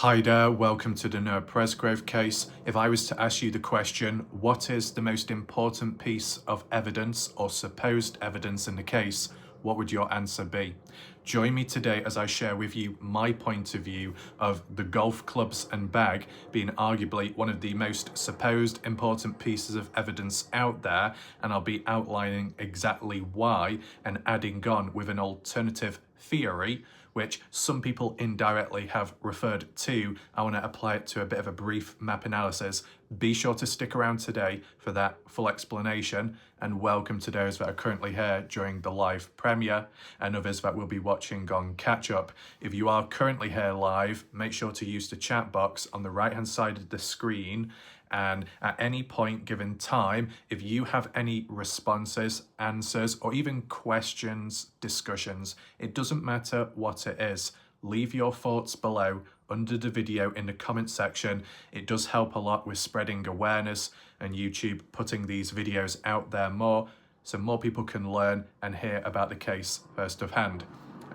Hi there, welcome to the Noah Presgrove case. If I was to ask you the question, what is the most important piece of evidence or supposed evidence in the case, what would your answer be? Join me today as I share with you my point of view of the golf clubs and bag being arguably one of the most supposed important pieces of evidence out there, and I'll be outlining exactly why and adding on with an alternative theory which some people indirectly have referred to. I want to apply it to a bit of a brief map analysis. Be sure to stick around today for that full explanation, and welcome to those that are currently here during the live premiere and others that will be watching on catch up. If you are currently here live, make sure to use the chat box on the right hand side of the screen, and at any point given time, if you have any responses, answers, or even questions, discussions, it doesn't matter what it is, leave your thoughts below under the video in the comment section. It does help a lot with spreading awareness and YouTube putting these videos out there more, so more people can learn and hear about the case first of hand.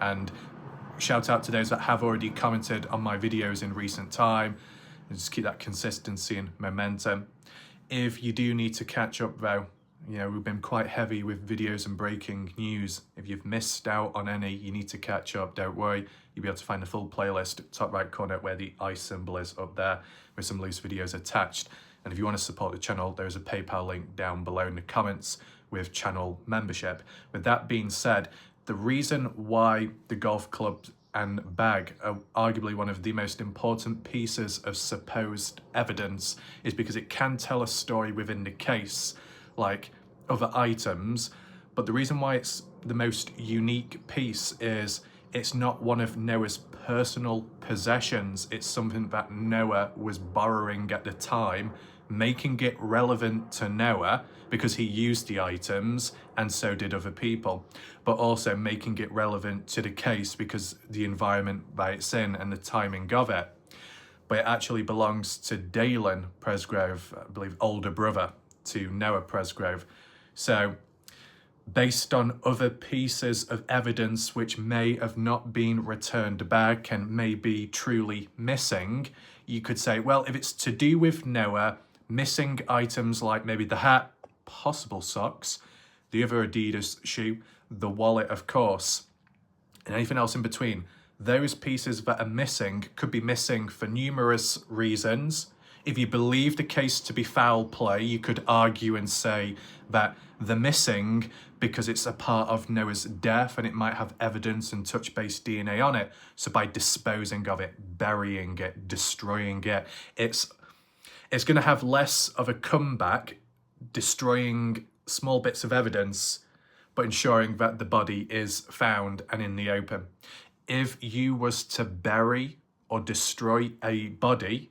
And shout out to those that have already commented on my videos in recent time, and just keep that consistency and momentum. If you do need to catch up though, we've been quite heavy with videos and breaking news. If you've missed out on any, you need to catch up, don't worry. You'll be able to find the full playlist top right corner where the I symbol is up there with some loose videos attached. And if you want to support the channel, there's a PayPal link down below in the comments with channel membership. With that being said, the reason why the golf club and bag are arguably one of the most important pieces of supposed evidence is because it can tell a story within the case like other items, but the reason why it's the most unique piece is it's not one of Noah's personal possessions. It's something that Noah was borrowing at the time, making it relevant to Noah because he used the items and so did other people, but also making it relevant to the case because the environment that it's in and the timing of it. But it actually belongs to Dalen Presgrove, I believe older brother to Noah Presgrove. So based on other pieces of evidence which may have not been returned back and may be truly missing, you could say, well, if it's to do with Noah, missing items like maybe the hat, possible socks, the other Adidas shoe, the wallet, of course, and anything else in between, those pieces that are missing could be missing for numerous reasons. If you believe the case to be foul play, you could argue and say that they're missing because it's a part of Noah's death and it might have evidence and touch-based DNA on it. So by disposing of it, burying it, destroying it, it's going to have less of a comeback, destroying small bits of evidence, but ensuring that the body is found and in the open. If you was to bury or destroy a body,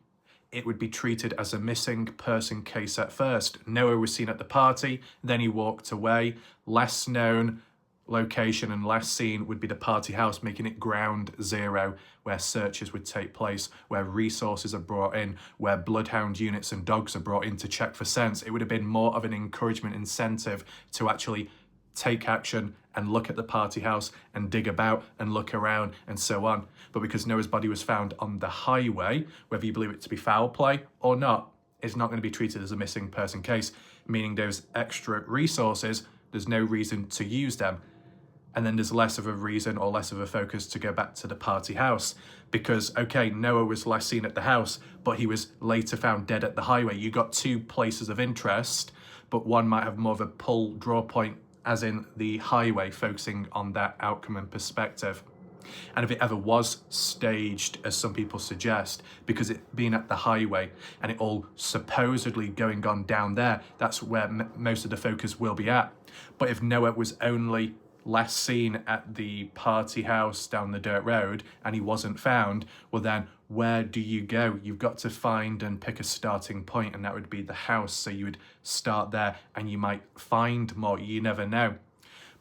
it would be treated as a missing person case at first. Noah was seen at the party, then he walked away. Less known location and less seen would be the party house, making it ground zero, where searches would take place, where resources are brought in, where bloodhound units and dogs are brought in to check for scents. It would have been more of an encouragement incentive to actually take action and look at the party house and dig about and look around and so on. But because Noah's body was found on the highway, whether you believe it to be foul play or not, it's not going to be treated as a missing person case, meaning those extra resources, there's no reason to use them. And then there's less of a reason or less of a focus to go back to the party house because, okay, Noah was last seen at the house, but he was later found dead at the highway. You got two places of interest, but one might have more of a pull draw point, as in the highway, focusing on that outcome and perspective. And if it ever was staged, as some people suggest, because it being at the highway and it all supposedly going on down there, that's where most of the focus will be at. But if Noah was only last seen at the party house down the dirt road and he wasn't found, well then where do you go? You've got to find and pick a starting point, and that would be the house. So you would start there and you might find more, you never know.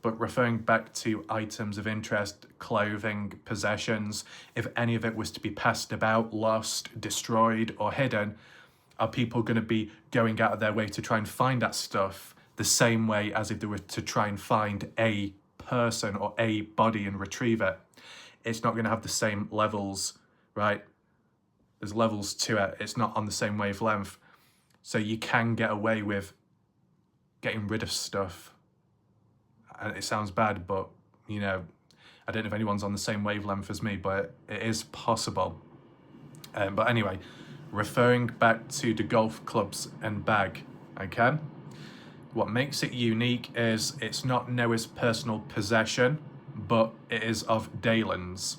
But referring back to items of interest, clothing, possessions, if any of it was to be passed about, lost, destroyed or hidden, are people going to be going out of their way to try and find that stuff the same way as if they were to try and find a person or a body and retrieve it? It's not going to have the same levels, right? There's levels to it. It's not on the same wavelength. So you can get away with getting rid of stuff. And it sounds bad, but, you know, I don't know if anyone's on the same wavelength as me, but it is possible. But anyway, referring back to the golf clubs and bag, okay? What makes it unique is it's not Noah's personal possession, but it is of Dalen's.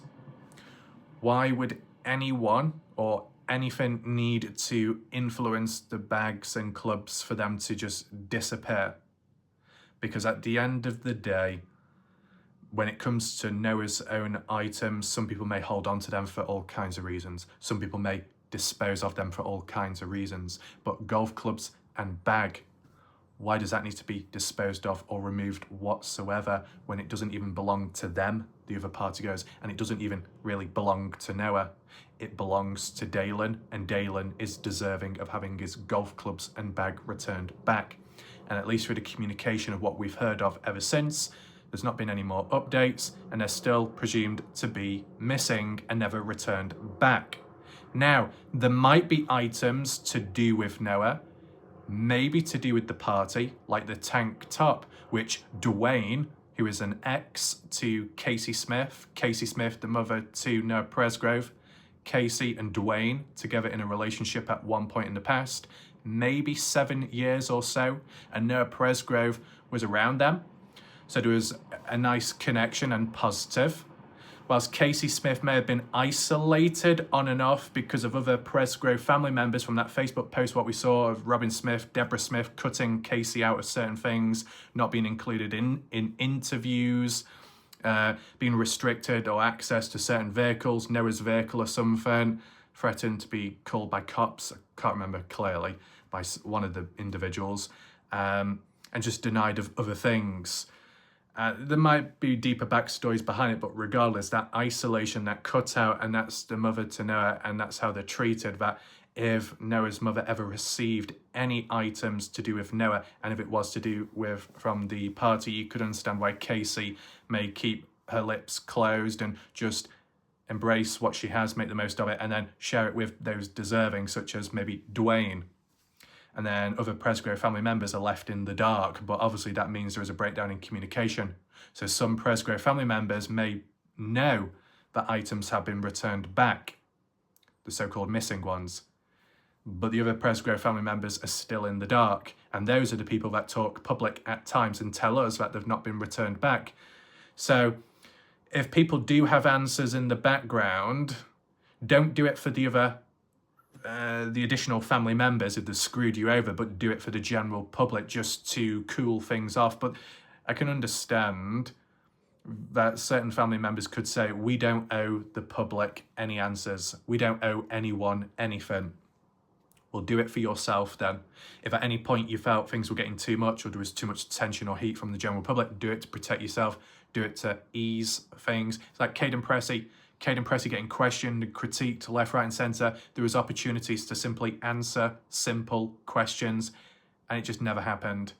Why would anyone or anything need to influence the bags and clubs for them to just disappear? Because at the end of the day, when it comes to Noah's own items, some people may hold on to them for all kinds of reasons. Some people may dispose of them for all kinds of reasons. But golf clubs and bag, why does that need to be disposed of or removed whatsoever when it doesn't even belong to them, the other party goes, and it doesn't even really belong to Noah? It belongs to Dalen, and Dalen is deserving of having his golf clubs and bag returned back. And at least through the communication of what we've heard of ever since, there's not been any more updates, and they're still presumed to be missing and never returned back. Now, there might be items to do with Noah, maybe to do with the party, like the tank top, which Dwayne, who is an ex to Casey Smith, the mother to Noah Presgrove, Casey and Dwayne together in a relationship at one point in the past, maybe 7 years or so, and Noah Presgrove was around them. So there was a nice connection and positive. Whilst Casey Smith may have been isolated on and off because of other Presgrove family members from that Facebook post, what we saw of Robin Smith, Deborah Smith cutting Casey out of certain things, not being included in interviews, being restricted or access to certain vehicles, Noah's vehicle or something, threatened to be called by cops, I can't remember clearly, by one of the individuals, and just denied of other things. There might be deeper backstories behind it, but regardless, that isolation, that cutout, and that's the mother to Noah, and that's how they're treated, that if Noah's mother ever received any items to do with Noah, and if it was to do with from the party, you could understand why Casey may keep her lips closed and just embrace what she has, make the most of it, and then share it with those deserving, such as maybe Dwayne. And then other Presgrove family members are left in the dark, but obviously that means there is a breakdown in communication. So some Presgrove family members may know that items have been returned back, the so-called missing ones, but the other Presgrove family members are still in the dark, and those are the people that talk public at times and tell us that they've not been returned back. So if people do have answers in the background, don't do it for the other the additional family members if they've screwed you over, but do it for the general public just to cool things off. But I can understand that certain family members could say, we don't owe the public any answers. We don't owe anyone anything. Well, do it for yourself then. If at any point you felt things were getting too much or there was too much tension or heat from the general public, do it to protect yourself. Do it to ease things. It's like Caden Pressey getting questioned and critiqued left, right and centre. There was opportunities to simply answer simple questions and it just never happened.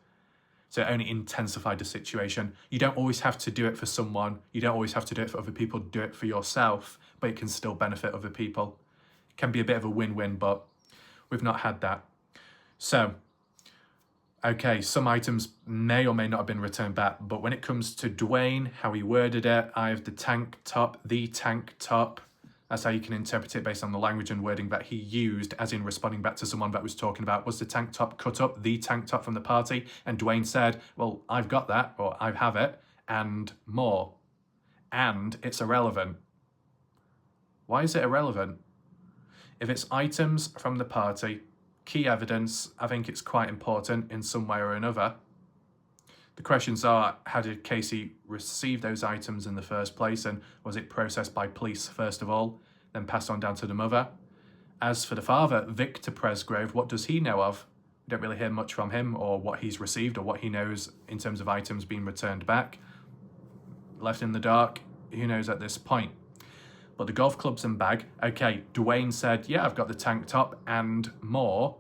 So it only intensified the situation. You don't always have to do it for someone. You don't always have to do it for other people. Do it for yourself, but it can still benefit other people. It can be a bit of a win-win, but we've not had that. So, okay, some items may or may not have been returned back, but when it comes to Dwayne, how he worded it, I have the tank top. That's how you can interpret it based on the language and wording that he used, as in responding back to someone that was talking about, was the tank top cut up, the tank top from the party? And Dwayne said, well, I've got that, or I have it, and more. And it's irrelevant. Why is it irrelevant? If it's items from the party, key evidence, I think it's quite important in some way or another. The questions are, how did Casey receive those items in the first place, and was it processed by police first of all, then passed on down to the mother? As for the father, Victor Presgrove, what does he know of? We don't really hear much from him, or what he's received, or what he knows in terms of items being returned back. Left in the dark, who knows at this point? But the golf clubs and bag, okay, Dwayne said, yeah, I've got the tank top and more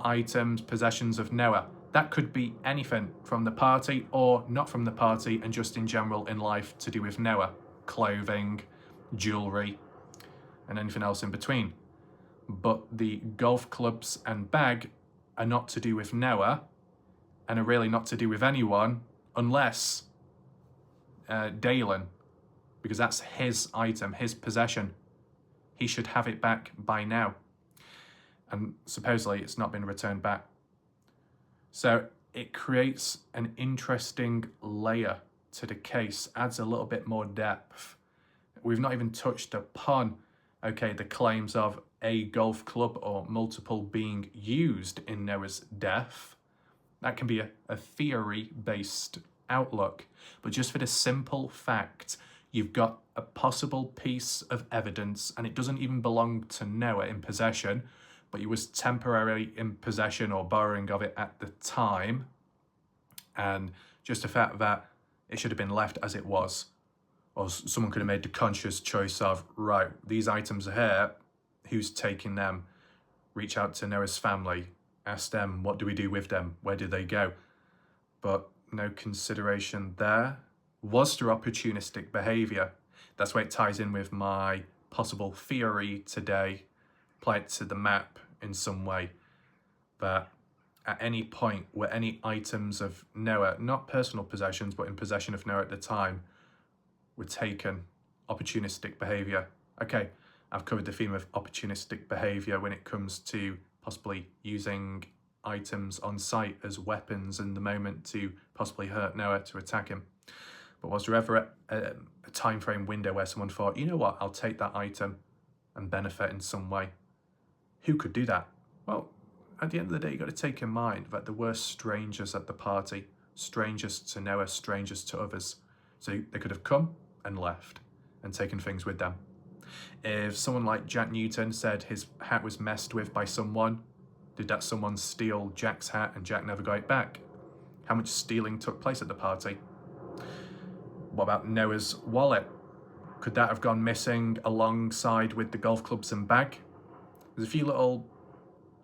items, possessions of Noah. That could be anything from the party or not from the party, and just in general in life to do with Noah. Clothing, jewellery, and anything else in between. but the golf clubs and bag are not to do with Noah and are really not to do with anyone unless Dalen, because that's his item, his possession. He should have it back by now. And supposedly it's not been returned back. So it creates an interesting layer to the case, adds a little bit more depth. We've not even touched upon, okay, the claims of a golf club or multiple being used in Noah's death. That can be a theory-based outlook. But just for the simple fact, you've got a possible piece of evidence, and it doesn't even belong to Noah in possession, but he was temporarily in possession or borrowing of it at the time. And just the fact that it should have been left as it was, or someone could have made the conscious choice of, right, these items are here, who's taking them? Reach out to Noah's family, ask them, what do we do with them? Where do they go? But no consideration there. Was there opportunistic behaviour? That's where it ties in with my possible theory today. Apply it to the map in some way, that at any point where any items of Noah, not personal possessions, but in possession of Noah at the time, were taken, opportunistic behaviour. Okay, I've covered the theme of opportunistic behaviour when it comes to possibly using items on site as weapons in the moment to possibly hurt Noah, to attack him. But was there ever a time frame window where someone thought, you know what, I'll take that item and benefit in some way? Who could do that? Well, at the end of the day, you've got to take in mind that there were strangers at the party, strangers to Noah, strangers to others. So they could have come and left and taken things with them. If someone like Jack Newton said his hat was messed with by someone, did that someone steal Jack's hat and Jack never got it back? How much stealing took place at the party? What about Noah's wallet? Could that have gone missing alongside with the golf clubs and bag? There's a few little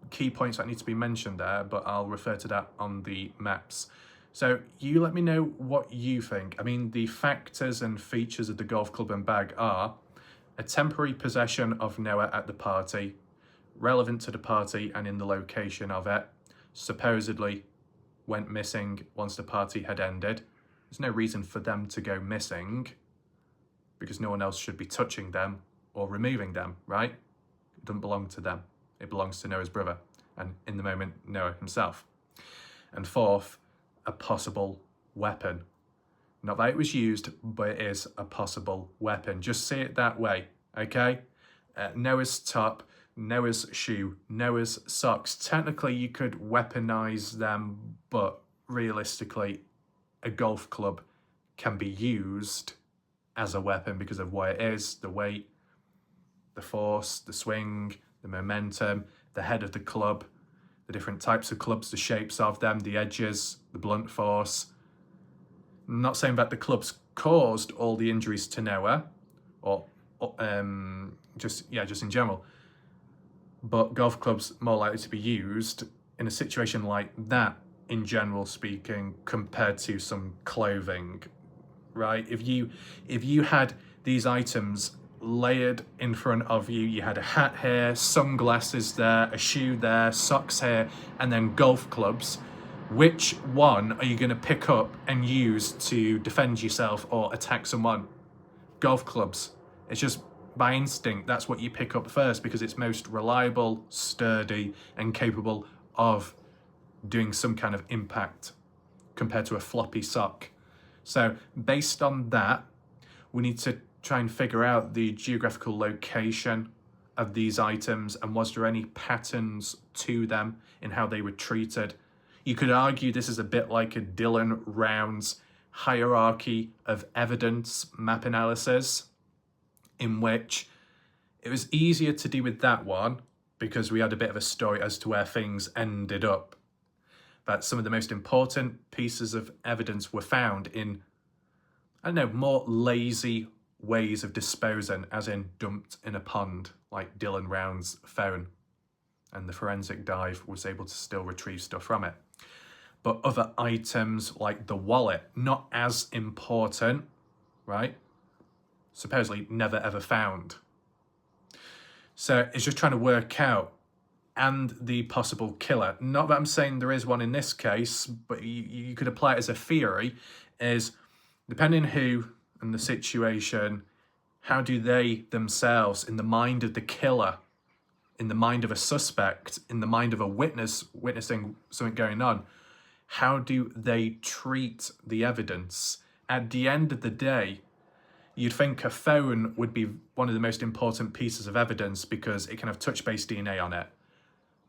key points that need to be mentioned there, but I'll refer to that on the maps. So you let me know what you think. I mean, the factors and features of the golf club and bag are a temporary possession of Noah at the party, relevant to the party and in the location of it, supposedly went missing once the party had ended. There's no reason for them to go missing because no one else should be touching them or removing them, right? It doesn't belong to them. It belongs to Noah's brother, and in the moment, Noah himself. And fourth, a possible weapon. Not that it was used, but it is a possible weapon. Just see it that way, okay? Noah's top, Noah's shoe, Noah's socks. Technically, you could weaponize them, but realistically, a golf club can be used as a weapon because of what it is, the weight, the force, the swing, the momentum, the head of the club, the different types of clubs, the shapes of them, the edges, the blunt force. I'm not saying that the clubs caused all the injuries to Noah, or just in general, but golf clubs more likely to be used in a situation like that, in general speaking, compared to some clothing, right? If you had these items layered in front of you, you had a hat here, sunglasses there, a shoe there, socks here, and then golf clubs, which one are you going to pick up and use to defend yourself or attack someone? Golf clubs. It's just by instinct, that's what you pick up first because it's most reliable, sturdy, and capable of doing some kind of impact compared to a floppy sock. So based on that, we need to try and figure out the geographical location of these items and was there any patterns to them in how they were treated. You could argue this is a bit like a Dylan Rounds hierarchy of evidence map analysis, in which it was easier to do with that one because we had a bit of a story as to where things ended up. But some of the most important pieces of evidence were found in, more lazy ways of disposing, as in dumped in a pond, like Dylan Round's phone. And the forensic dive was able to still retrieve stuff from it. But other items like the wallet, not as important, right? Supposedly never ever found. So it's just trying to work out, and the possible killer. Not that I'm saying there is one in this case, but you could apply it as a theory, is depending who and the situation, how do they themselves, in the mind of the killer, in the mind of a suspect, in the mind of a witness witnessing something going on, how do they treat the evidence? At the end of the day, you'd think a phone would be one of the most important pieces of evidence because it can have touch-based DNA on it.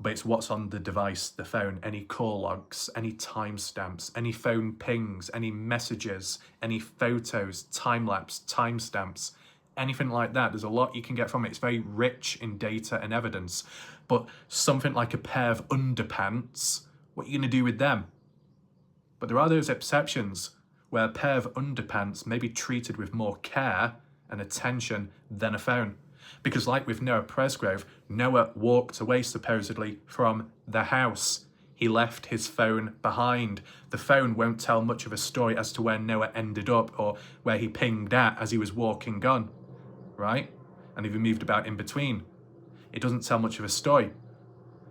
But it's what's on the device, the phone, any call logs, any timestamps, any phone pings, any messages, any photos, time-lapse, timestamps, anything like that. There's a lot you can get from it. It's very rich in data and evidence. But something like a pair of underpants, what are you going to do with them? But there are those exceptions where a pair of underpants may be treated with more care and attention than a phone. Because like with Noah Presgrove, Noah walked away supposedly from the house. He left his phone behind. The phone won't tell much of a story as to where Noah ended up or where he pinged at as he was walking on, right? And if he moved about in between. It doesn't tell much of a story.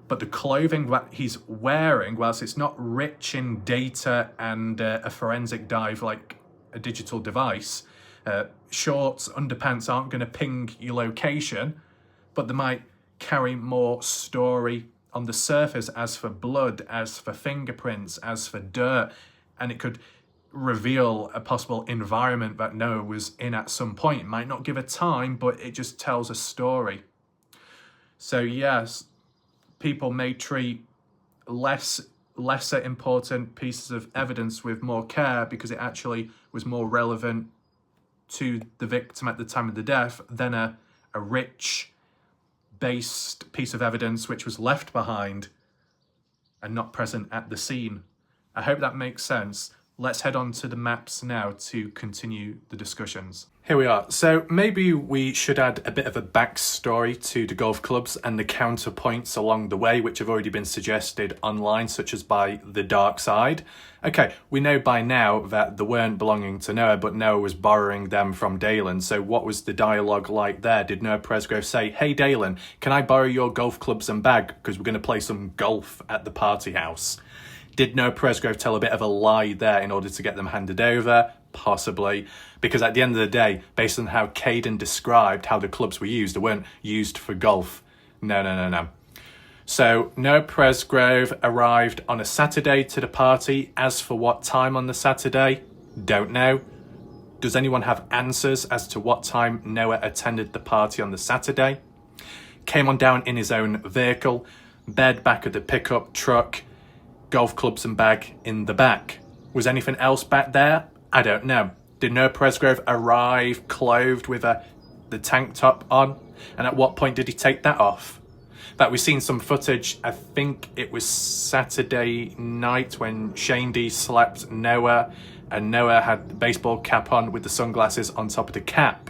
But the clothing that he's wearing, whilst it's not rich in data and a forensic dive like a digital device, shorts, underpants aren't going to ping your location, but they might carry more story on the surface as for blood, as for fingerprints, as for dirt, and it could reveal a possible environment that Noah was in at some point. It might not give a time, but it just tells a story. So yes, people may treat lesser important pieces of evidence with more care because it actually was more relevant to the victim at the time of the death than a rich based piece of evidence which was left behind and not present at the scene. I hope that makes sense. Let's head on to the maps now to continue the discussions. Here we are. So maybe we should add a bit of a backstory to the golf clubs and the counterpoints along the way, which have already been suggested online, such as by The Dark Side. Okay, we know by now that they weren't belonging to Noah, but Noah was borrowing them from Dalen. So what was the dialogue like there? Did Noah Presgrove say, "Hey Dalen, can I borrow your golf clubs and bag because we're going to play some golf at the party house"? Did Noah Presgrove tell a bit of a lie there in order to get them handed over? Possibly. Because at the end of the day, based on how Caden described how the clubs were used, they weren't used for golf. No. So Noah Presgrove arrived on a Saturday to the party. As for what time on the Saturday, don't know. Does anyone have answers as to what time Noah attended the party on the Saturday? Came on down in his own vehicle, bed back of the pickup truck, golf clubs and bag in the back. Was anything else back there? I don't know. Did Noah Presgrove arrive clothed with the tank top on? And at what point did he take that off? That we've seen some footage, I think it was Saturday night when Shane D slapped Noah and Noah had the baseball cap on with the sunglasses on top of the cap.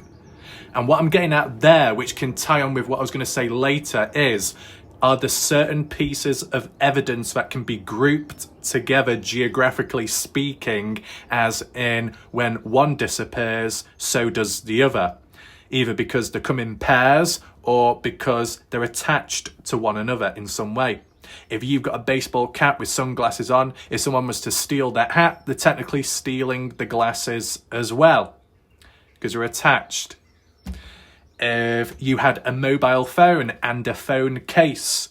And what I'm getting at there, which can tie on with what I was going to say later, is are there certain pieces of evidence that can be grouped together geographically speaking, as in when one disappears, so does the other, either because they come in pairs or because they're attached to one another in some way. If you've got a baseball cap with sunglasses on, if someone was to steal that hat, they're technically stealing the glasses as well, because they're attached. If you had a mobile phone and a phone case,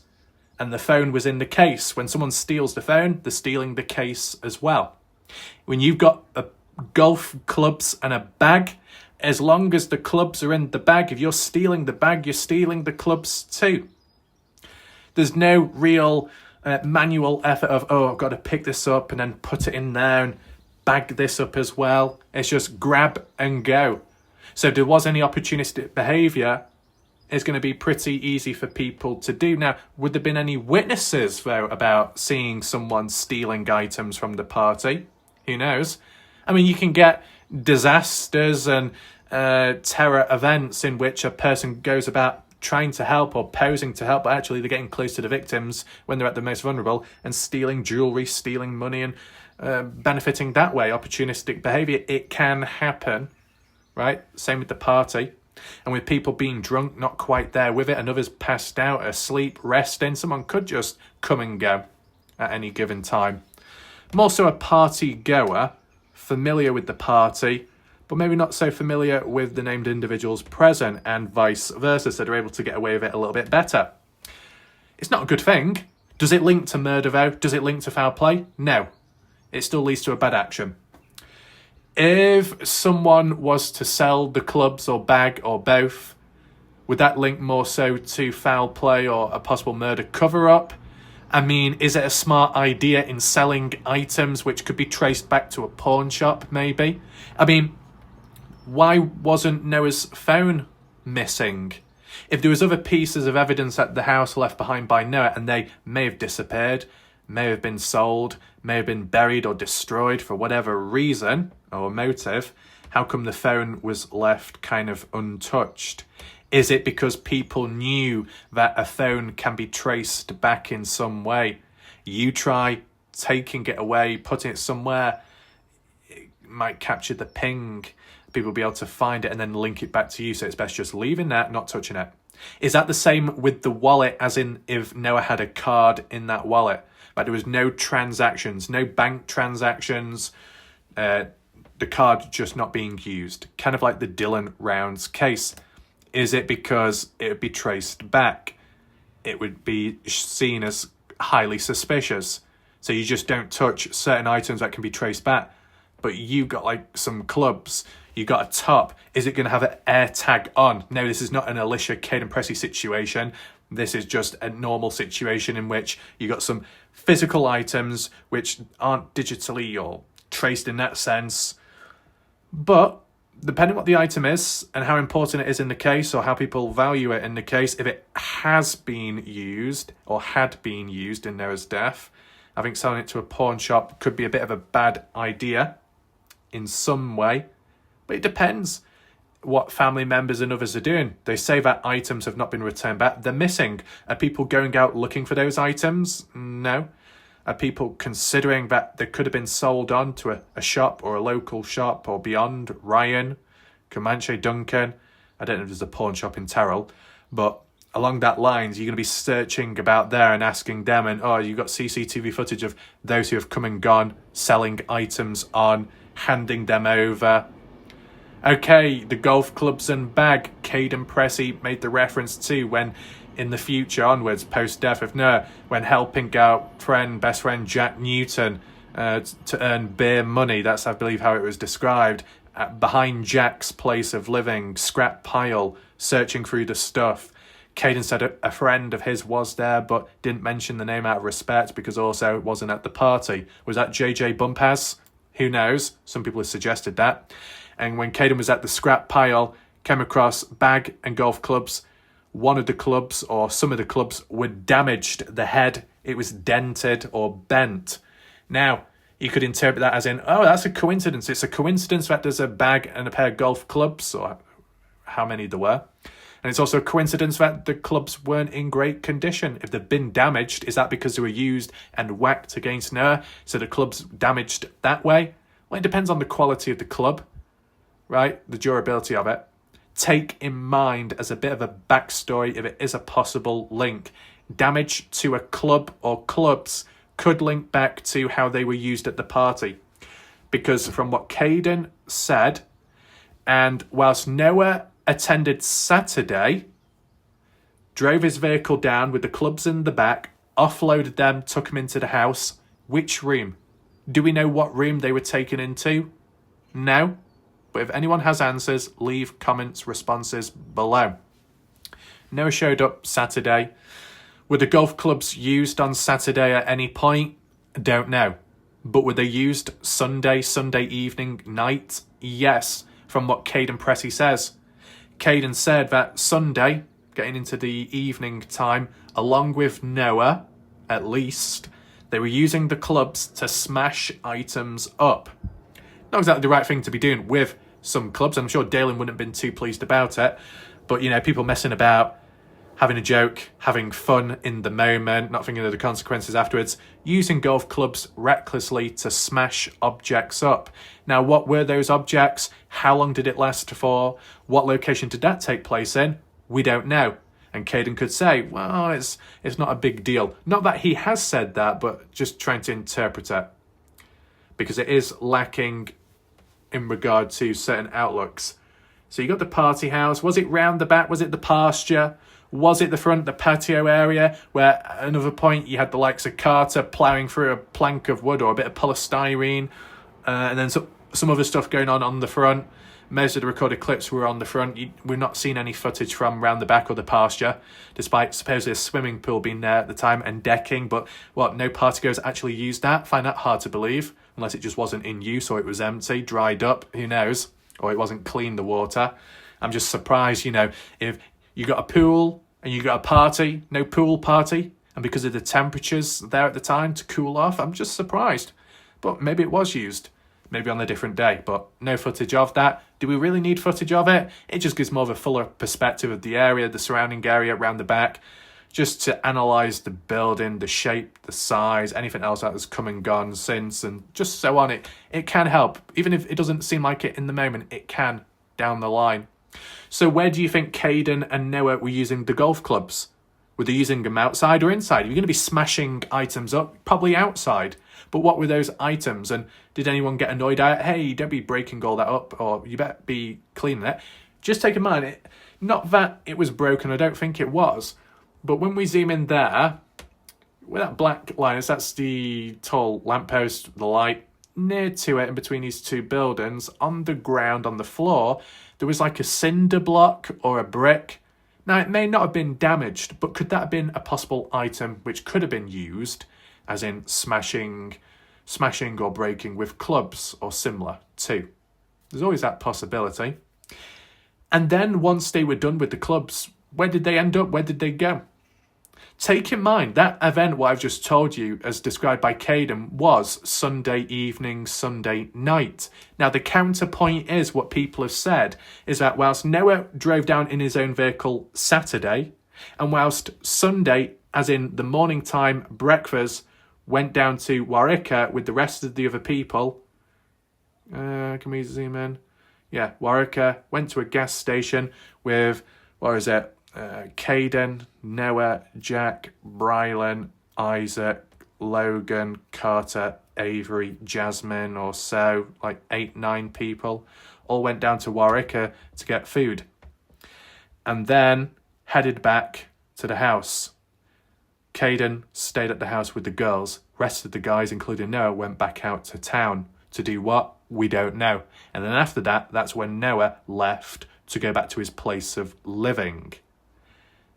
and the phone was in the case, when someone steals the phone, they're stealing the case as well. When you've got golf clubs and a bag, as long as the clubs are in the bag, if you're stealing the bag, you're stealing the clubs too. There's no real manual effort of, I've got to pick this up and then put it in there and bag this up as well. It's just grab and go. So if there was any opportunistic behaviour, it's going to be pretty easy for people to do. Now, would there have been any witnesses, though, about seeing someone stealing items from the party? Who knows? I mean, you can get disasters and terror events in which a person goes about trying to help or posing to help, but actually they're getting close to the victims when they're at the most vulnerable and stealing jewellery, stealing money and benefiting that way. Opportunistic behaviour, it can happen. Right? Same with the party. And with people being drunk, not quite there with it, and others passed out, asleep, resting, someone could just come and go at any given time. I'm also a party goer, familiar with the party, but maybe not so familiar with the named individuals present, and vice versa, so they're able to get away with it a little bit better. It's not a good thing. Does it link to murder though? Does it link to foul play? No. It still leads to a bad action. If someone was to sell the clubs or bag or both, would that link more so to foul play or a possible murder cover-up? I mean, is it a smart idea in selling items which could be traced back to a pawn shop, maybe? I mean, why wasn't Noah's phone missing? If there was other pieces of evidence at the house left behind by Noah and they may have disappeared, may have been sold, may have been buried or destroyed for whatever reason or motive, how come the phone was left kind of untouched? Is it because people knew that a phone can be traced back in some way? You try taking it away, putting it somewhere, it might capture the ping. People will be able to find it and then link it back to you. So it's best just leaving that, not touching it. Is that the same with the wallet, as in if Noah had a card in that wallet, but there was no transactions, no bank transactions, the card just not being used? Kind of like the Dylan Rounds case. Is it because it would be traced back? It would be seen as highly suspicious. So you just don't touch certain items that can be traced back. But you got like some clubs, you got a top. Is it going to have an air tag on? No, this is not an Alicia, Caden Pressey situation. This is just a normal situation in which you got some physical items which aren't digitally or traced in that sense. But depending what the item is and how important it is in the case or how people value it in the case, if it has been used or had been used in Noah's death, I think selling it to a pawn shop could be a bit of a bad idea in some way. But it depends what family members and others are doing. They say that items have not been returned back. They're missing. Are people going out looking for those items? No. Are people considering that they could have been sold on to a shop or a local shop or beyond? Ryan, Comanche, Duncan. I don't know if there's a pawn shop in Terrell, but along that lines, you're going to be searching about there and asking them, and you got CCTV footage of those who have come and gone, selling items on, handing them over. Okay, the golf clubs and bag, Caden Pressey made the reference to when in the future onwards, post-death of Noah, when helping out best friend Jack Newton to earn beer money. That's, I believe, how it was described. Behind Jack's place of living, scrap pile, searching through the stuff. Caden said a friend of his was there, but didn't mention the name out of respect because also it wasn't at the party. Was that JJ Bumpaz? Who knows? Some people have suggested that. And when Caden was at the scrap pile, came across bag and golf clubs. One of the clubs, or some of the clubs, were damaged. The head, it was dented or bent. Now, you could interpret that as in, that's a coincidence. It's a coincidence that there's a bag and a pair of golf clubs, or how many there were. And it's also a coincidence that the clubs weren't in great condition. If they've been damaged, is that because they were used and whacked against Noah, so the club's damaged that way? Well, it depends on the quality of the club, right? The durability of it. Take in mind as a bit of a backstory, if it is a possible link, damage to a club or clubs could link back to how they were used at the party. Because from what Caden said, and whilst Noah attended Saturday, drove his vehicle down with the clubs in the back, offloaded them, took them into the house. Which room? Do we know what room they were taken into? No. But if anyone has answers, leave comments, responses below. Noah showed up Saturday. Were the golf clubs used on Saturday at any point? Don't know. But were they used Sunday evening, night? Yes, from what Caden Pressey says. Caden said that Sunday, getting into the evening time, along with Noah, at least, they were using the clubs to smash items up. Not exactly the right thing to be doing with some clubs. I'm sure Dalen wouldn't have been too pleased about it. But, people messing about, having a joke, having fun in the moment, not thinking of the consequences afterwards, using golf clubs recklessly to smash objects up. Now, what were those objects? How long did it last for? What location did that take place in? We don't know. And Caden could say, well, it's not a big deal. Not that he has said that, but just trying to interpret it. Because it is lacking in regard to certain outlooks. So you got the party house. Was it round the back? Was it the pasture? Was it the front, the patio area, where at another point you had the likes of Carter ploughing through a plank of wood or a bit of polystyrene, and then some other stuff going on the front. Most of the recorded clips were on the front. We've not seen any footage from round the back or the pasture, despite supposedly a swimming pool being there at the time and decking. But no partygoers actually used that? Find that hard to believe, unless it just wasn't in use or it was empty, dried up, who knows, or it wasn't clean, the water. I'm just surprised, if you got a pool and you got a party, no pool party, and because of the temperatures there at the time to cool off, I'm just surprised. But maybe it was used, maybe on a different day, but no footage of that. Do we really need footage of it? It just gives more of a fuller perspective of the area, the surrounding area around the back, just to analyse the building, the shape, the size, anything else that has come and gone since, and just so on. It can help. Even if it doesn't seem like it in the moment, it can down the line. So where do you think Caden and Noah were using the golf clubs? Were they using them outside or inside? You're going to be smashing items up, probably outside. But what were those items? And did anyone get annoyed at it? Hey, don't be breaking all that up, or you better be cleaning it. Just take in mind, not that it was broken, I don't think it was. But when we zoom in there, where that black line is, that's the tall lamppost, the light. Near to it, in between these two buildings, on the ground, on the floor, there was like a cinder block or a brick. Now, it may not have been damaged, but could that have been a possible item which could have been used, as in smashing or breaking with clubs or similar too? There's always that possibility. And then once they were done with the clubs, where did they end up? Where did they go? Take in mind, that event, what I've just told you, as described by Caden, was Sunday evening, Sunday night. Now, the counterpoint is, what people have said, is that whilst Noah drove down in his own vehicle Saturday, and whilst Sunday, as in the morning time breakfast, went down to Waurika with the rest of the other people. Can we zoom in? Yeah, Waurika went to a gas station with, Caden, Noah, Jack, Brylan, Isaac, Logan, Carter, Avery, Jasmine, or so, like 8-9 people, all went down to Waurika to get food. And then headed back to the house. Caden stayed at the house with the girls. Rest of the guys, including Noah, went back out to town. To do what? We don't know. And then after that, that's when Noah left to go back to his place of living.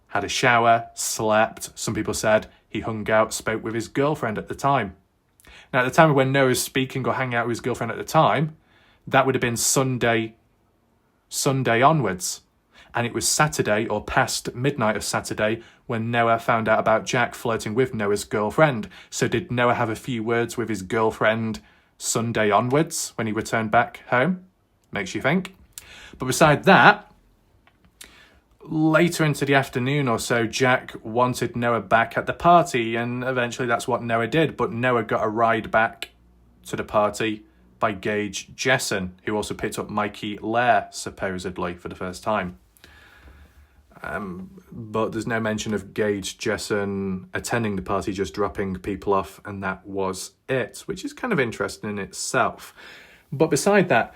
Had a shower, slept. Some people said he hung out, spoke with his girlfriend at the time. Now, at the time when Noah was speaking or hanging out with his girlfriend at the time, that would have been Sunday onwards. And it was Saturday or past midnight of Saturday when Noah found out about Jack flirting with Noah's girlfriend. So did Noah have a few words with his girlfriend Sunday onwards when he returned back home? Makes you think. But beside that, later into the afternoon or so, Jack wanted Noah back at the party, and eventually that's what Noah did. But Noah got a ride back to the party by Gage Jessen, who also picked up Mikey Lair, supposedly, for the first time. But there's no mention of Gage Jessen attending the party, just dropping people off, and that was it, which is kind of interesting in itself. But beside that,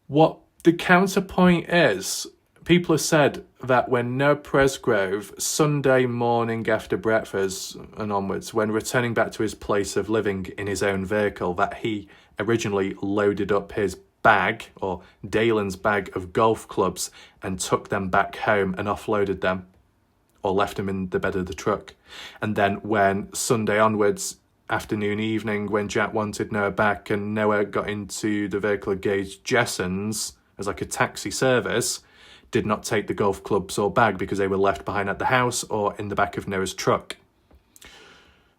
what the counterpoint is, people have said that when Noah Presgrove, Sunday morning after breakfast and onwards, when returning back to his place of living in his own vehicle, that he originally loaded up his bag, or Dalen's bag of golf clubs, and took them back home and offloaded them, or left them in the bed of the truck. And then when Sunday onwards, afternoon, evening, when Jack wanted Noah back and Noah got into the vehicle of Gage Jessen's as like a taxi service, did not take the golf clubs or bag because they were left behind at the house or in the back of Noah's truck.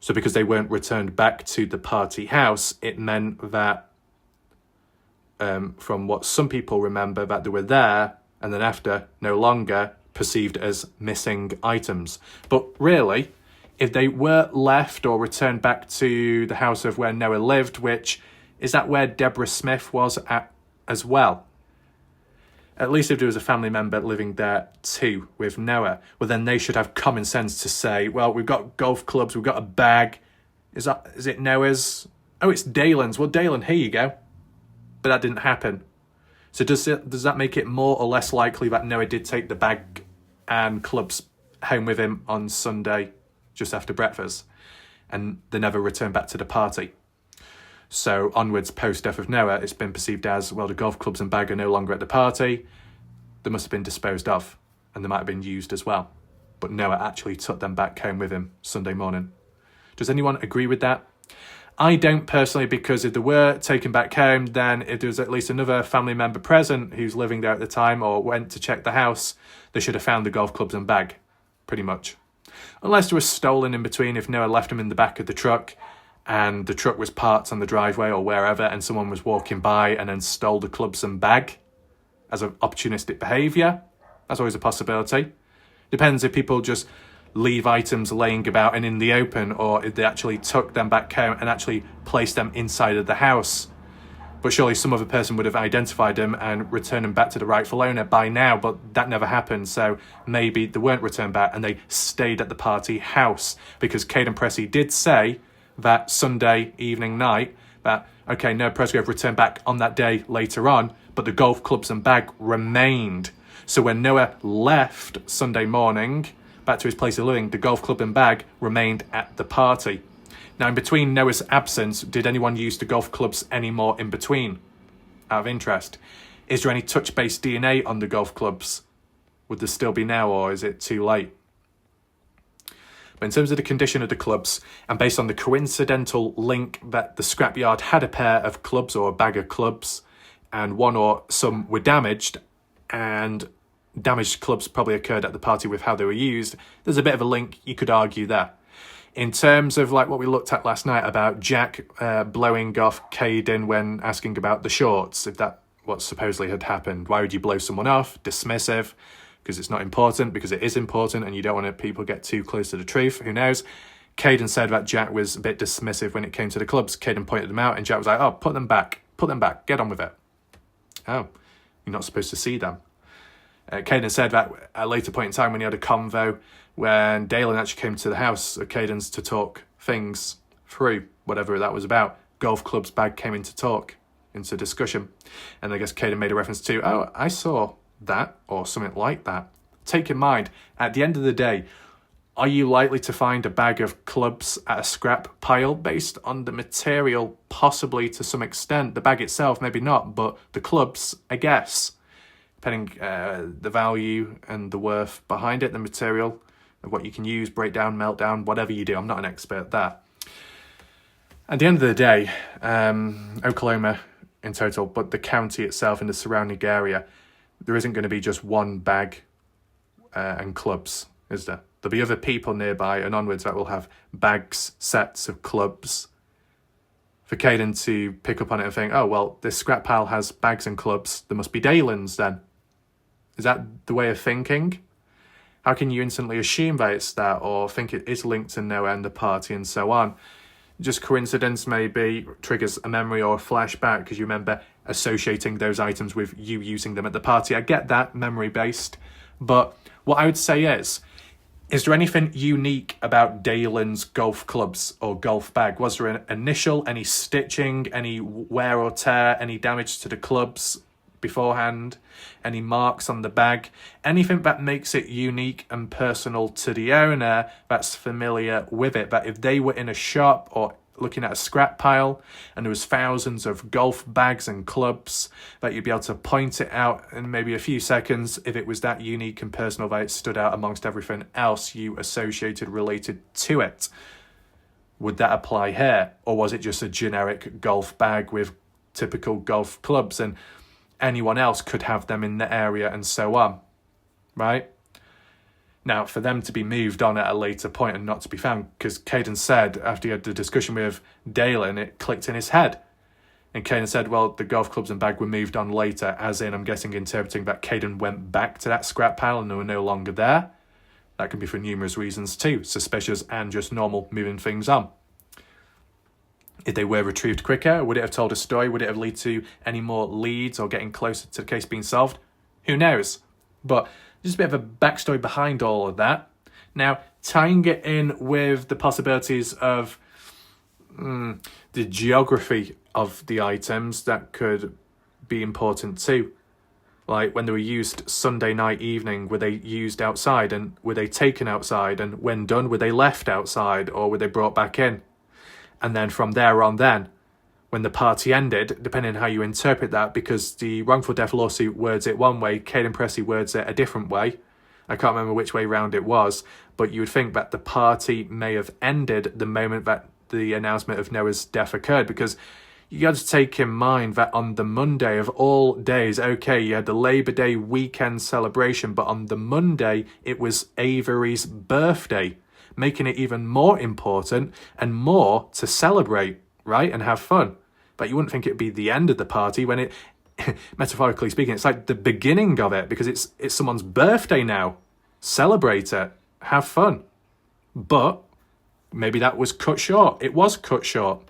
So because they weren't returned back to the party house, it meant that from what some people remember, that they were there and then after no longer, perceived as missing items. But really, if they were left or returned back to the house of where Noah lived, which is that where Deborah Smith was at as well? At least if there was a family member living there too with Noah, well then they should have common sense to say, well, we've got golf clubs, we've got a bag. Is it Noah's? Oh, it's Dalen's. Well, Dalen, here you go. But that didn't happen. So does that make it more or less likely that Noah did take the bag and clubs home with him on Sunday just after breakfast and they never returned back to the party? So onwards, post-death of Noah, it's been perceived as, well, the golf clubs and bag are no longer at the party. They must have been disposed of and they might have been used as well. But Noah actually took them back home with him Sunday morning. Does anyone agree with that? I don't personally, because if they were taken back home, then if there was at least another family member present who's living there at the time or went to check the house, they should have found the golf clubs and bag, pretty much. Unless they were stolen in between, if Noah left them in the back of the truck and the truck was parked on the driveway or wherever and someone was walking by and then stole the clubs and bag as an opportunistic behaviour. That's always a possibility. Depends if people just leave items laying about and in the open, or if they actually took them back home and actually placed them inside of the house. But surely some other person would have identified them and returned them back to the rightful owner by now, but that never happened. So maybe they weren't returned back and they stayed at the party house, because Caden Pressey did say that Sunday evening night that, okay, Noah Presgrove returned back on that day later on, but the golf clubs and bag remained. So when Noah left Sunday morning back to his place of living, the golf club and bag remained at the party. Now, in between Noah's absence, did anyone use the golf clubs anymore in between? Out of interest. Is there any touch-based DNA on the golf clubs? Would there still be now, or is it too late? But in terms of the condition of the clubs, and based on the coincidental link that the scrapyard had a pair of clubs or a bag of clubs, and one or some were damaged, and damaged clubs probably occurred at the party with how they were used, there's a bit of a link you could argue there. In terms of like what we looked at last night about Jack blowing off Caden when asking about the shorts, if that what supposedly had happened, why would you blow someone off? Dismissive, because it's not important, because it is important and you don't want people get too close to the truth, who knows. Caden said that Jack was a bit dismissive when it came to the clubs. Caden pointed them out and Jack was like, oh, put them back, get on with it. Oh, you're not supposed to see them. Caden said that at a later point in time when he had a convo when Dalen actually came to the house of Caden's to talk things through, whatever that was about, golf clubs bag came into discussion. And I guess Caden made a reference to, oh, I saw that, or something like that. Take in mind, at the end of the day, are you likely to find a bag of clubs at a scrap pile based on the material? Possibly to some extent. The bag itself, maybe not, but the clubs, I guess. Depending the value and the worth behind it, the material of what you can use, break down, melt down, whatever you do. I'm not an expert at that. At the end of the day, Oklahoma in total, but the county itself and the surrounding area, there isn't going to be just one bag and clubs, is there? There'll be other people nearby and onwards that will have bags, sets of clubs. For Caden to pick up on it and think, oh, well, this scrap pile has bags and clubs, there must be Dalen's then. Is that the way of thinking? How can you instantly assume that it's that, or think it is linked to Noah and the party and so on? Just coincidence maybe triggers a memory or a flashback because you remember associating those items with you using them at the party. I get that, memory-based. But what I would say is there anything unique about Dalen's golf clubs or golf bag? Was there an initial, any stitching, any wear or tear, any damage to the clubs beforehand, any marks on the bag, anything that makes it unique and personal to the owner that's familiar with it, that if they were in a shop or looking at a scrap pile and there was thousands of golf bags and clubs, that you'd be able to point it out in maybe a few seconds if it was that unique and personal that it stood out amongst everything else you associated related to it. Would that apply here? Or was it just a generic golf bag with typical golf clubs and anyone else could have them in the area and so on, right? Now, for them to be moved on at a later point and not to be found, because Caden said after he had the discussion with Dalen, it clicked in his head. And Caden said, well, the golf clubs and bag were moved on later, as in, I'm guessing, interpreting that Caden went back to that scrap pile and they were no longer there. That can be for numerous reasons too, suspicious and just normal moving things on. If they were retrieved quicker, would it have told a story? Would it have led to any more leads or getting closer to the case being solved? Who knows? But just a bit of a backstory behind all of that. Now, tying it in with the possibilities of the geography of the items, that could be important too. Like when they were used Sunday night evening, were they used outside, and were they taken outside, and when done, were they left outside or were they brought back in? And then from there on then, when the party ended, depending on how you interpret that, because the wrongful death lawsuit words it one way, Caden Presley words it a different way. I can't remember which way round it was, but you would think that the party may have ended the moment that the announcement of Noah's death occurred, because you got to take in mind that on the Monday of all days, okay, you had the Labour Day weekend celebration, but on the Monday, it was Avery's birthday, making it even more important and more to celebrate, right, and have fun. But you wouldn't think it'd be the end of the party when it, metaphorically speaking, it's like the beginning of it, because it's someone's birthday now. Celebrate it, have fun. But maybe that was cut short. It was cut short.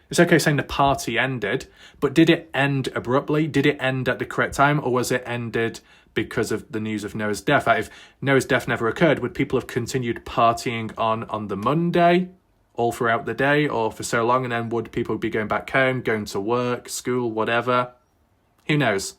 It's okay saying the party ended, but did it end abruptly? Did it end at the correct time, or was it ended because of the news of Noah's death? If Noah's death never occurred, would people have continued partying on the Monday, all throughout the day, or for so long, and then would people be going back home, going to work, school, whatever? Who knows?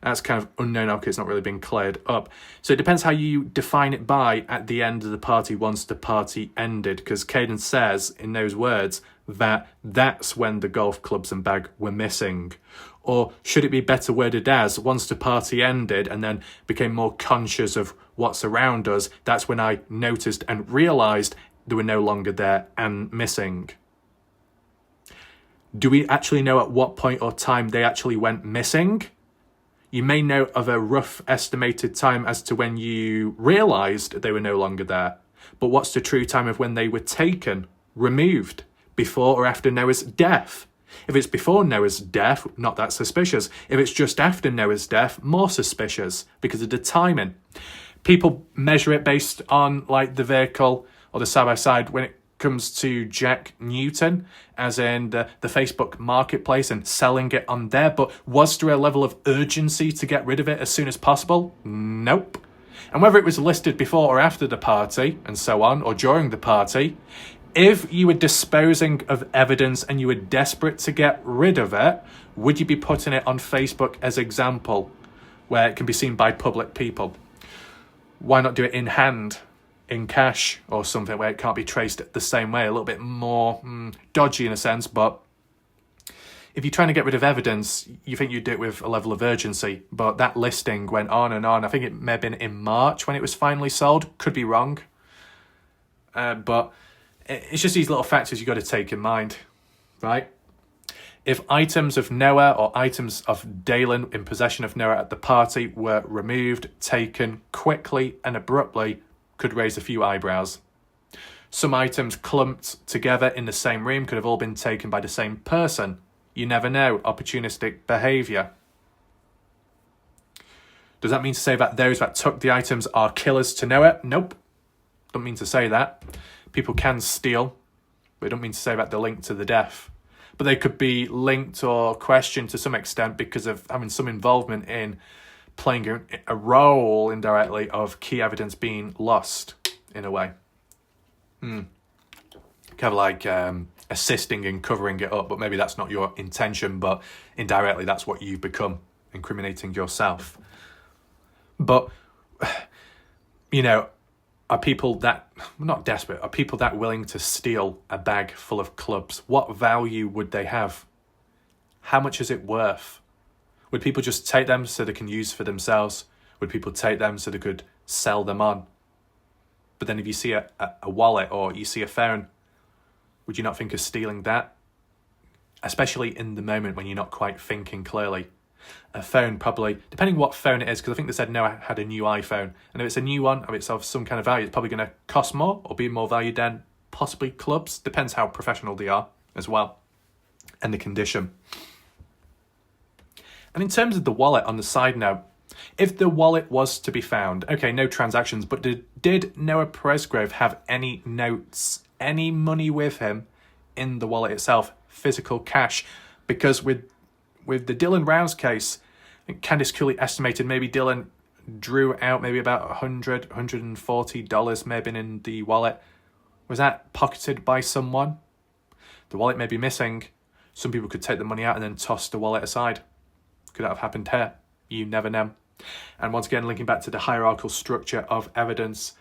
That's kind of unknown because it's not really been cleared up. So it depends how you define it by at the end of the party, once the party ended, because Caden says in those words that that's when the golf clubs and bag were missing. Or should it be better worded as, once the party ended and then became more conscious of what's around us, that's when I noticed and realised they were no longer there and missing. Do we actually know at what point or time they actually went missing? You may know of a rough estimated time as to when you realised they were no longer there. But what's the true time of when they were taken, removed, before or after Noah's death? If it's before Noah's death, not that suspicious. If it's just after Noah's death, more suspicious because of the timing. People measure it based on like the vehicle or the side-by-side when it comes to Jack Newton, as in the Facebook marketplace and selling it on there. But was there a level of urgency to get rid of it as soon as possible? Nope. And whether it was listed before or after the party and so on, or during the party, if you were disposing of evidence and you were desperate to get rid of it, would you be putting it on Facebook as example, where it can be seen by public people? Why not do it in hand, in cash, or something where it can't be traced the same way? A little bit more dodgy in a sense, but if you're trying to get rid of evidence, you think you'd do it with a level of urgency. But that listing went on and on. I think it may have been in March when it was finally sold. Could be wrong. But it's just these little factors you got to take in mind, right? If items of Noah or items of Dalen in possession of Noah at the party were removed, taken quickly and abruptly, could raise a few eyebrows. Some items clumped together in the same room could have all been taken by the same person. You never know. Opportunistic behaviour. Does that mean to say that those that took the items are killers to Noah? Nope. Don't mean to say that. People can steal, but it don't mean to say that they're linked to the death. But they could be linked or questioned to some extent because of having some involvement in playing a role indirectly of key evidence being lost in a way. Kind of like assisting in covering it up, but maybe that's not your intention, but indirectly that's what you've become, incriminating yourself. But, you know, are people that, not desperate, are people that willing to steal a bag full of clubs? What value would they have? How much is it worth? Would people just take them so they can use for themselves? Would people take them so they could sell them on? But then if you see a wallet or you see a phone, would you not think of stealing that? Especially in the moment when you're not quite thinking clearly. A phone probably, depending what phone it is, because I think they said Noah had a new iPhone. And if it's a new one, or it's of some kind of value, it's probably going to cost more or be more valued than possibly clubs. Depends how professional they are as well. and the condition. And in terms of the wallet, on the side note, if the wallet was to be found, okay, no transactions, but did Noah Presgrove have any notes, any money with him in the wallet itself, physical cash? Because with the Dylan Rouse case, Candice Cooley estimated maybe Dylan drew out maybe about $140 may have been in the wallet. Was that pocketed by someone? The wallet may be missing. Some people could take the money out and then toss the wallet aside. Could that have happened here? You never know. And once again, linking back to the hierarchical structure of evidence,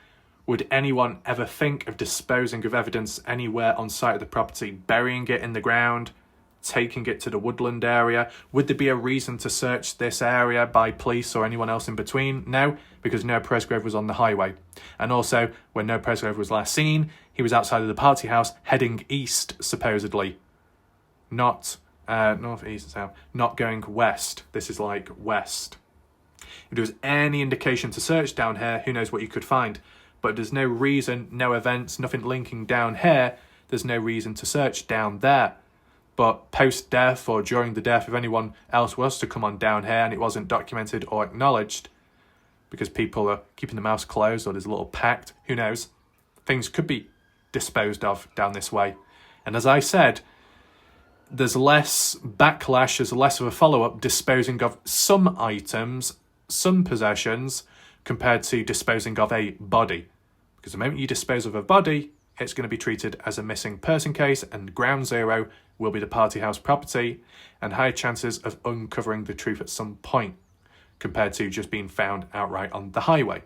would anyone ever think of disposing of evidence anywhere on site of the property, burying it in the ground, taking it to the woodland area? Would there be a reason to search this area by police or anyone else in between? No, because Noah Presgrove was on the highway. And also, when Noah Presgrove was last seen, he was outside of the party house heading east, supposedly. Not north, east, south, not going west. This is like west. If there was any indication to search down here, who knows what you could find. But there's no reason, no events, nothing linking down here. There's no reason to search down there. But post-death or during the death, if anyone else was to come on down here and it wasn't documented or acknowledged, because people are keeping the mouths closed or there's a little pact, who knows, things could be disposed of down this way. And as I said, there's less backlash, there's less of a follow-up disposing of some items, some possessions, compared to disposing of a body. Because the moment you dispose of a body, it's going to be treated as a missing person case, and ground zero will be the party house property, and higher chances of uncovering the truth at some point, compared to just being found outright on the highway.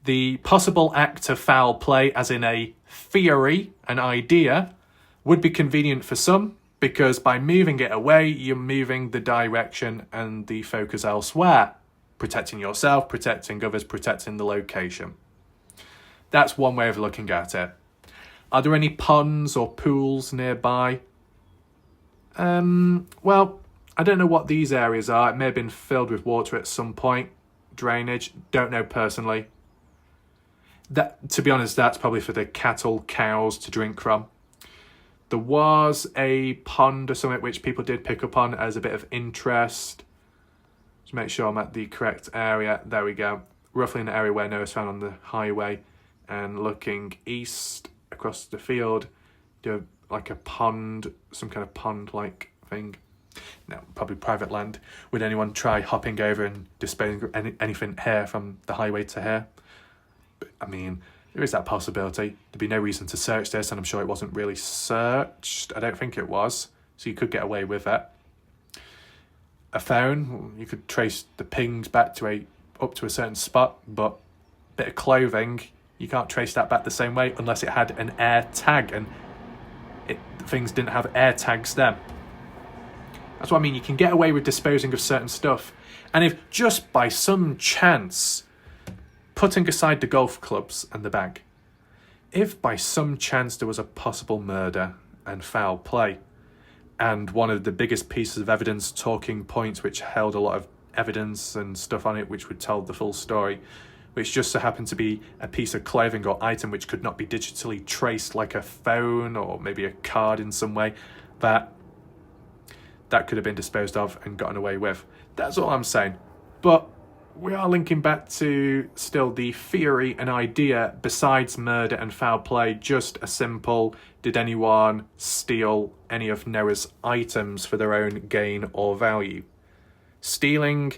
The possible act of foul play, as in a theory, an idea, would be convenient for some, because by moving it away, you're moving the direction and the focus elsewhere, protecting yourself, protecting others, protecting the location. That's one way of looking at it. Are there any ponds or pools nearby? Well, I don't know what these areas are. It may have been filled with water at some point. Drainage, don't know personally. That, to be honest, that's probably for the cattle, cows to drink from. There was a pond or something which people did pick up on as a bit of interest. Just make sure I'm at the correct area. There we go. Roughly in the area where Noah's found on the highway. And looking east across the field, do like a pond, some kind of pond-like thing. No, probably private land. Would anyone try hopping over and disposing of anything here from the highway to here? But, I mean, there is that possibility. There'd be no reason to search this, and I'm sure it wasn't really searched. I don't think it was, so you could get away with it. A phone, you could trace the pings back to up to a certain spot, but a bit of clothing, you can't trace that back the same way unless it had an air tag, and things didn't have air tags then. That's what I mean. You can get away with disposing of certain stuff. And if just by some chance, putting aside the golf clubs and the bag, if by some chance there was a possible murder and foul play, and one of the biggest pieces of evidence, talking points which held a lot of evidence and stuff on it which would tell the full story, which just so happened to be a piece of clothing or item which could not be digitally traced, like a phone or maybe a card in some way, that could have been disposed of and gotten away with. That's all I'm saying. But we are linking back to still the theory and idea, besides murder and foul play, just a simple, did anyone steal any of Noah's items for their own gain or value? Stealing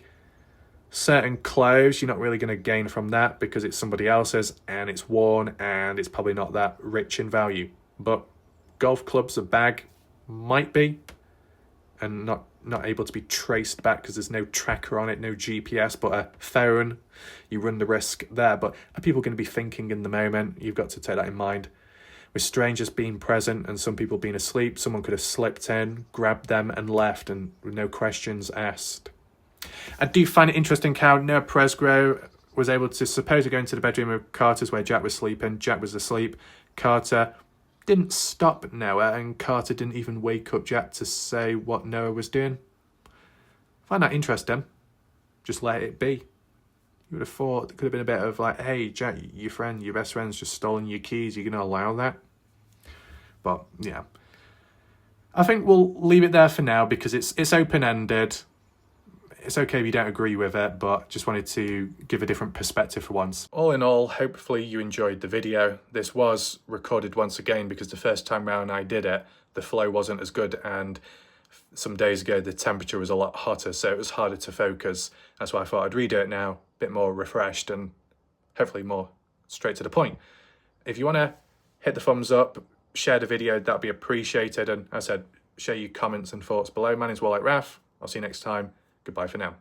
certain clothes, you're not really going to gain from that because it's somebody else's and it's worn and it's probably not that rich in value. But golf clubs, a bag, might be, and not able to be traced back because there's no tracker on it, no GPS, but a phone, you run the risk there. But are people going to be thinking in the moment? You've got to take that in mind. With strangers being present and some people being asleep, someone could have slipped in, grabbed them and left, and with no questions asked. I do find it interesting how Noah Presgrove was able to supposedly go into the bedroom of Carter's where Jack was sleeping. Jack was asleep. Carter didn't stop Noah, and Carter didn't even wake up Jack to say what Noah was doing. I find that interesting. Just let it be. You would have thought there could have been a bit of like, hey, Jack, your best friend's just stolen your keys. You're going to allow that? But, yeah. I think we'll leave it there for now because it's open-ended. It's okay if you don't agree with it, but just wanted to give a different perspective for once. All in all, hopefully you enjoyed the video. This was recorded once again because the first time round I did it, the flow wasn't as good, and some days ago the temperature was a lot hotter, so it was harder to focus. That's why I thought I'd redo it now, a bit more refreshed and hopefully more straight to the point. If you want to hit the thumbs up, share the video, that'd be appreciated. And as I said, share your comments and thoughts below. My name's Raf. I'll see you next time. Goodbye for now.